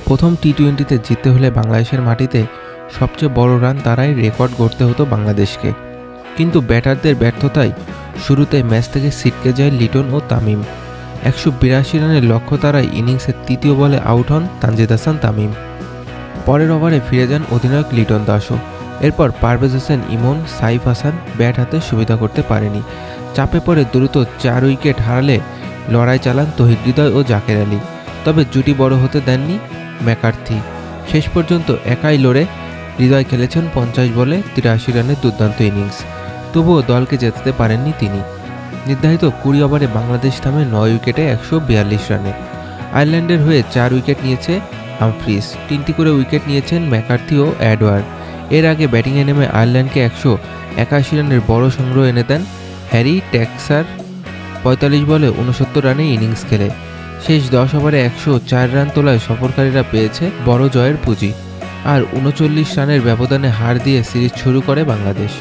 প্রথম টি-20তে জিততে হলে বাংলাদেশের মাটিতে সবচেয়ে বড় রান তারাই রেকর্ড গড়তে হতো বাংলাদেশকে। কিন্তু ব্যাটারদের ব্যর্থতায় শুরুতে ম্যাচ থেকে ছিটকে যায় লিটন ও তামিম। 182 রানের লক্ষ্য তারাই ইনিংসের তৃতীয় বলে আউট হন তানজিদ হাসান তামিম। পরের ওভারে ফিরে যান অধিনায়ক লিটন দাসও। এরপর পারভেজ হোসেন ইমন, সাইফ হাসান ব্যাট হাতে সুবিধা করতে পারেনি। চাপে পড়ে দ্রুত 4 উইকেট হারালে লড়াই চালান তৌহিদ হৃদয় ও জাকের আলী। তবে জুটি বড় হতে দেননি ম্যাকার্থি। শেষ পর্যন্ত একাই লড়ে হৃদয় খেলেছেন 50 বলে 83 রানের দুর্দান্ত ইনিংস। তবুও দলকে জেতাতে পারেননি তিনি। নির্ধারিত 20 ওভারে বাংলাদেশ থামে 9 উইকেটে 142 রানে। আয়ারল্যান্ডের হয়ে 4 উইকেট নিয়েছে হামফ্রিজ, 3টি করে উইকেট নিয়েছেন ম্যাকার্থি ও এডওয়ার্ড। এর আগে ব্যাটিংয়ে নেমে আয়ারল্যান্ডকে 181 রানের বড় সংগ্রহ এনে দেন হ্যারি ট্যাক্সার। 45 বলে 69 রানে ইনিংস খেলে শেষ 10 ওভারে 104 রান তোলায় সফরকারীরা পেয়েছে বড় জয়ের পুঁজি। আর 39 রানের ব্যবধানে হার দিয়ে সিরিজ শুরু করে বাংলাদেশ।